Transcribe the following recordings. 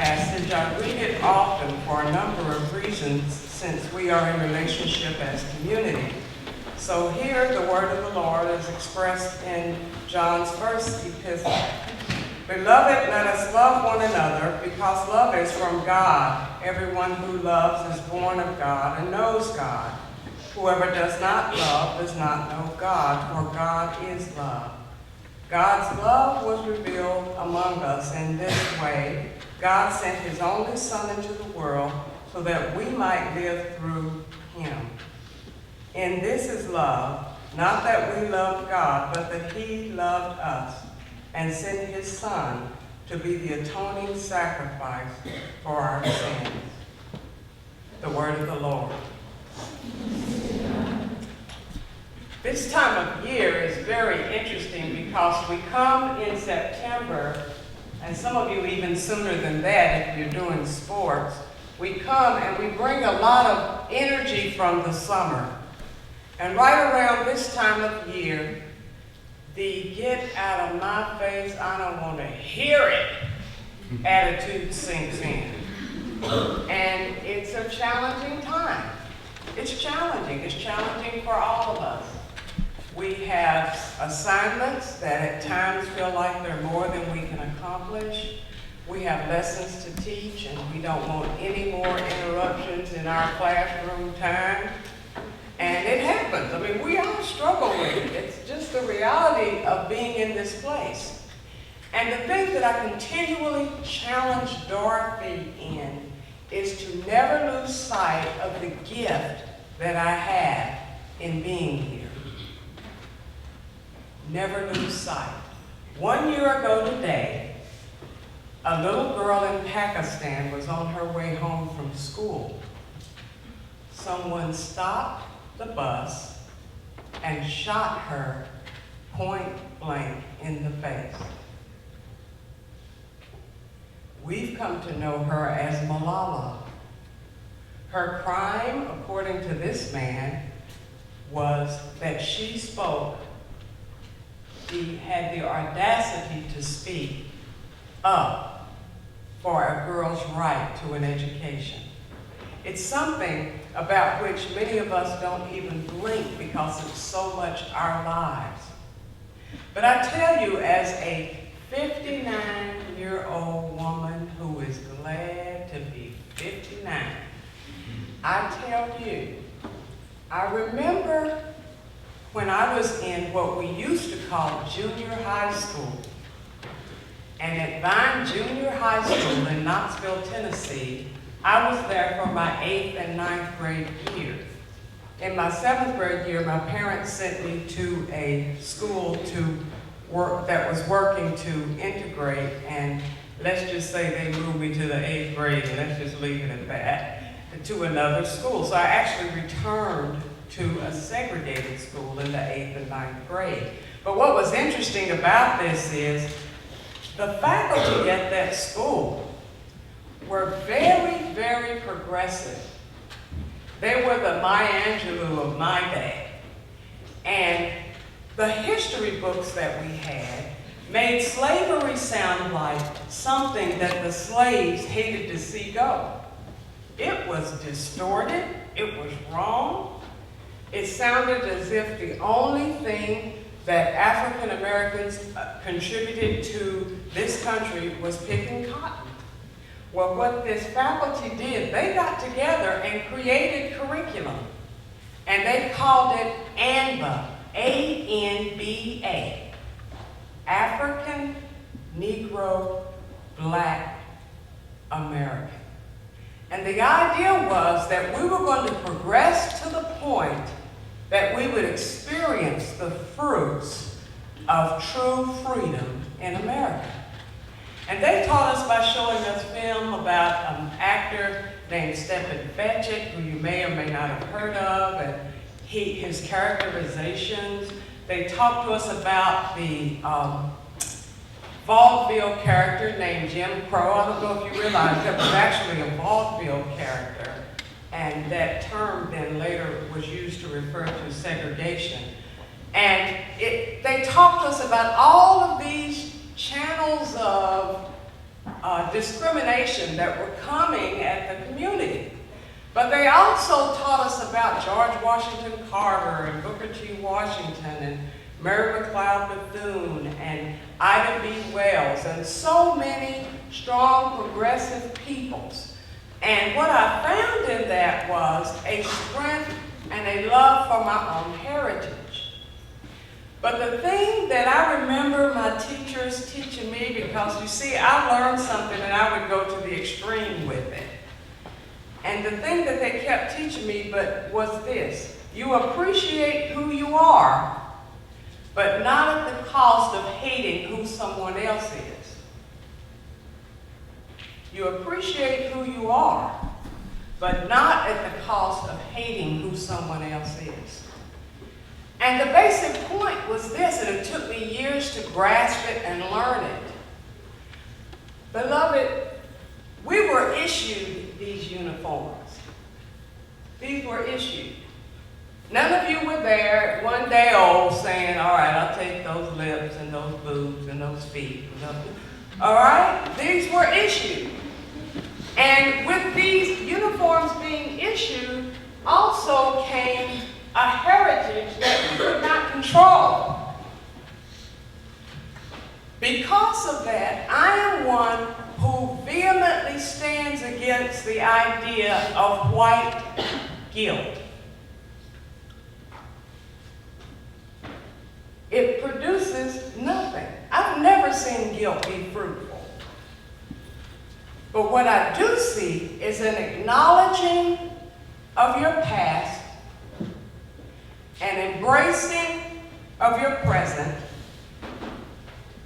passage. I read it often for a number of reasons since we are in relationship as community. So here the word of the Lord is expressed in John's first epistle. Beloved, let us love one another because love is from God. Everyone who loves is born of God and knows God. Whoever does not love does not know God, for God is love. God's love was revealed among us in this way. God sent his only Son into the world so that we might live through him. And this is love, not that we loved God, but that he loved us and sent his Son to be the atoning sacrifice for our sins. The word of the Lord. This time of year is very interesting because we come in September, and some of you even sooner than that if you're doing sports. We come and we bring a lot of energy from the summer. And right around this time of year, the get out of my face, I don't want to hear it attitude sinks in. And it's a challenging time. It's challenging. It's challenging for all of us. We have assignments that at times feel like they're more than we can accomplish. We have lessons to teach, and we don't want any more interruptions in our classroom time. And it happens. I mean, we all struggle with it. It's just the reality of being in this place. And the thing that I continually challenge Dorothy in is to never lose sight of the gift that I have in being here. Never lose sight. 1 year ago today, a little girl in Pakistan was on her way home from school. Someone stopped the bus and shot her point blank in the face. We've come to know her as Malala. Her crime, according to this man, was that she had the audacity to speak up for a girl's right to an education. It's something about which many of us don't even blink because it's so much our lives. But I tell you, as a 59-year-old woman who is glad to be 59, I tell you, I remember when I was in what we used to call junior high school. And at Vine Junior High School in Knoxville, Tennessee, I was there for my 8th and 9th grade year. In my 7th grade year, my parents sent me to a school to work that was working to integrate, and let's just say they moved me to the 8th grade, and let's just leave it at that, to another school. So I actually returned to a segregated school in the 8th and 9th grade. But what was interesting about this is the faculty at that school were very, very progressive. They were the Maya Angelou of my day. And the history books that we had made slavery sound like something that the slaves hated to see go. It was distorted, it was wrong. It sounded as if the only thing that African Americans contributed to this country was picking cotton. Well, what this faculty did, they got together and created curriculum. And they called it ANBA, A-N-B-A, African Negro Black American. And the idea was that we were going to progress to the point that we would experience the fruits of true freedom in America. And they taught us by showing us film about an actor named Stephen Fetchit, who you may or may not have heard of, and his characterizations. They talked to us about the vaudeville character named Jim Crow. I don't know if you realize that was actually a vaudeville character, and that term then later was used to refer to segregation. And they talked to us about all of these channels of discrimination that were coming at the community. But they also taught us about George Washington Carver and Booker T. Washington and Mary McLeod Bethune and Ida B. Wells and so many strong progressive peoples. And what I found in that was a strength and a love for my own heritage. But the thing that I remember my teachers teaching me, because you see, I learned something and I would go to the extreme with it. And the thing that they kept teaching me was this: you appreciate who you are, but not at the cost of hating who someone else is. You appreciate who you are, but not at the cost of hating who someone else is. And the basic point was this, and it took me years to grasp it and learn it. Beloved, we were issued these uniforms. These were issued. None of you were there one day old saying, all right, I'll take those lips and those boobs and those feet. All right? These were issued. And with these uniforms being issued also came a heritage that we could not control. Because of that, I am one who vehemently stands against the idea of white guilt. It produces nothing. I've never seen guilt be fruitful. But what I do see is an acknowledging of your past, an embracing of your present,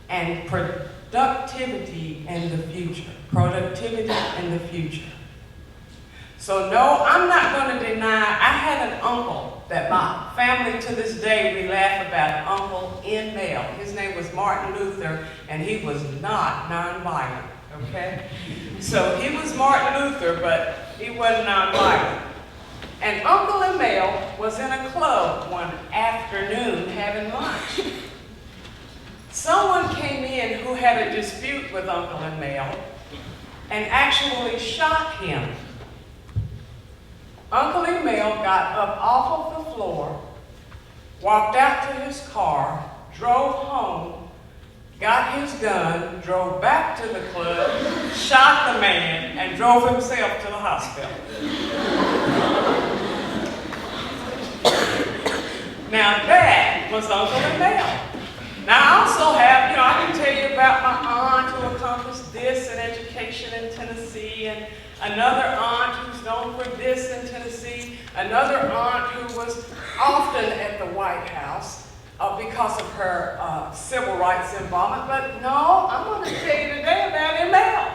and productivity in the future. Productivity in the future. So no, I'm not going to deny, I had an uncle that my family to this day, we laugh about, Uncle N. Male. His name was Martin Luther, and he was not nonviolent, okay? So he was Martin Luther, but he wasn't nonviolent. And Uncle M. Male was in a club one afternoon having lunch. Someone came in who had a dispute with Uncle M. Male and actually shot him. Uncle Emil got up off of the floor, walked out to his car, drove home, got his gun, drove back to the club, shot the man, and drove himself to the hospital. Now that was Uncle Emil. Now I also have, I can tell you about my aunt who accomplished this in education in Tennessee, and another aunt who's known for this in Tennessee, another aunt who was often at the White House because of her civil rights involvement. But no, I'm going to tell you today about ML.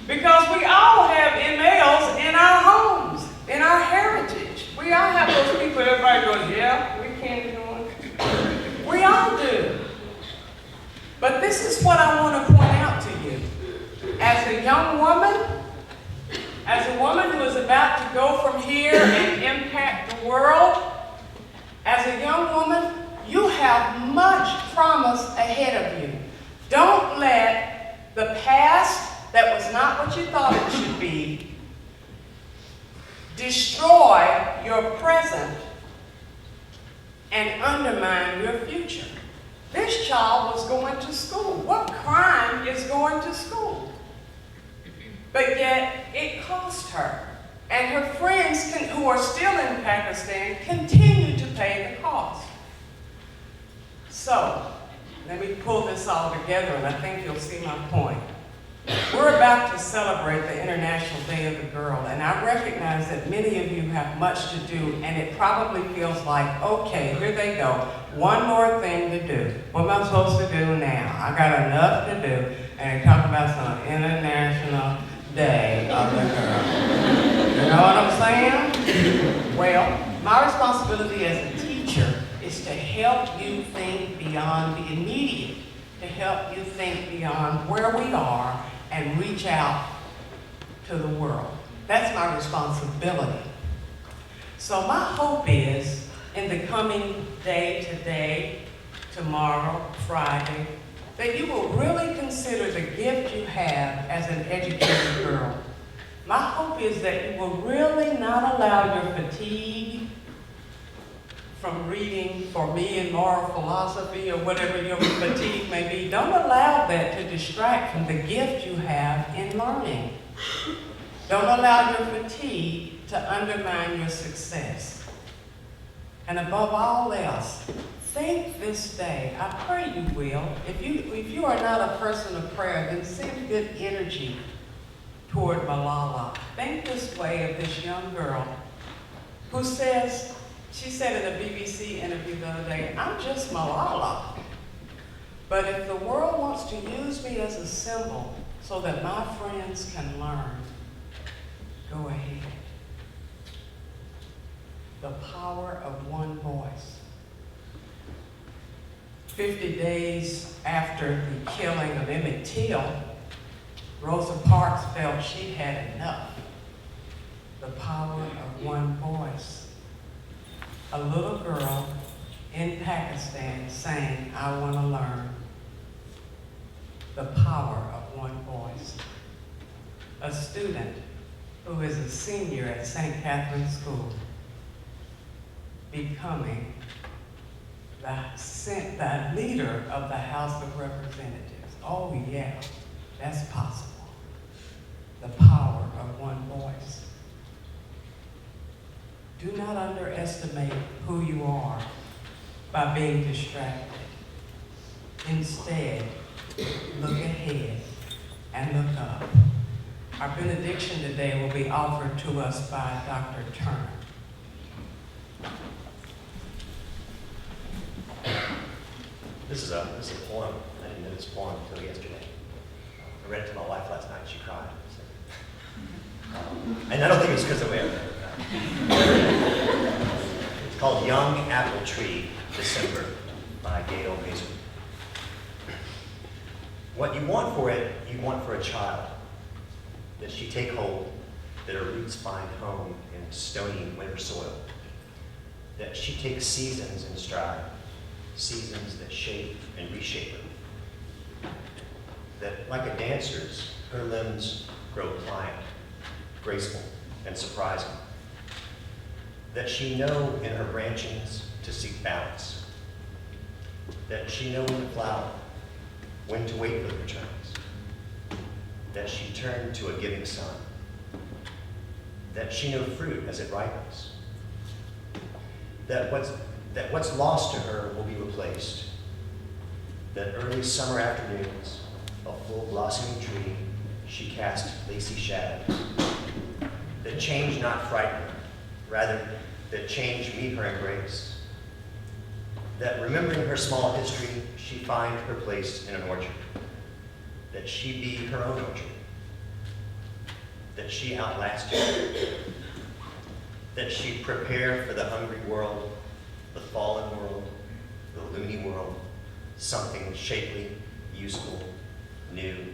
Because we all have MLs in our homes, in our heritage. We all have those people, everybody goes, yeah, we can't do it. We all do. But this is what I want to point out to you. As a young woman, as a woman who is about to go from here and impact the world, as a young woman, you have much promise ahead of you. Don't let the past that was not what you thought it should be destroy your present and undermine your future. This child was going to school. What crime is going to school? But yet, it cost her. And her friends who are still in Pakistan continue to pay the cost. So, let me pull this all together, and I think you'll see my point. We're about to celebrate the International Day of the Girl, and I recognize that many of you have much to do, and it probably feels like, okay, here they go. One more thing to do. What am I supposed to do now? I got enough to do, and they talk about some International Day of the Girl. You know what I'm saying? Well, my responsibility as a teacher is to help you think beyond the immediate, to help you think beyond where we are and reach out to the world. That's my responsibility. So my hope is, in the coming day, today, tomorrow, Friday, that you will really consider the gift you have as an educated girl. My hope is that you will really not allow your fatigue from reading for me in moral philosophy or whatever your fatigue may be. Don't allow that to distract from the gift you have in learning. Don't allow your fatigue to undermine your success. And above all else, think this day, I pray you will. If you are not a person of prayer, then send good energy toward Malala. Think this way of this young girl who says, she said in a BBC interview the other day, I'm just Malala. But if the world wants to use me as a symbol so that my friends can learn, go ahead. The power of one voice. 50 days after the killing of Emmett Till, Rosa Parks felt she had enough. The power of one voice. A little girl in Pakistan saying, I want to learn. The power of one voice. A student who is a senior at St. Catherine's School becoming the leader of the House of Representatives. Oh yeah, that's possible. The power of one voice. Do not underestimate who you are by being distracted. Instead, look ahead and look up. Our benediction today will be offered to us by Dr. Turner. This is a poem. I didn't know this poem until yesterday. I read it to my wife last night. She cried. And I don't think it's because of the way I read it. It's called Young Apple Tree, December, by Gail Mason. What you want for it, you want for a child, that she take hold, that her roots find home in stony winter soil, that she takes seasons in stride, seasons that shape and reshape her, that like a dancer's, her limbs grow pliant, graceful, and surprising, that she know in her branchings to seek balance, that she know when to flower, when to wait for the returns, that she turn to a giving sun, that she know fruit as it ripens, that what's lost to her will be replaced, that early summer afternoons, a full blossoming tree, she cast lacy shadows, that change not frighten her, rather that change meet her embrace, that remembering her small history, she find her place in an orchard, that she be her own orchard, that she outlast you, that she prepare for the hungry world, the fallen world, the loony world, something shapely, useful, new,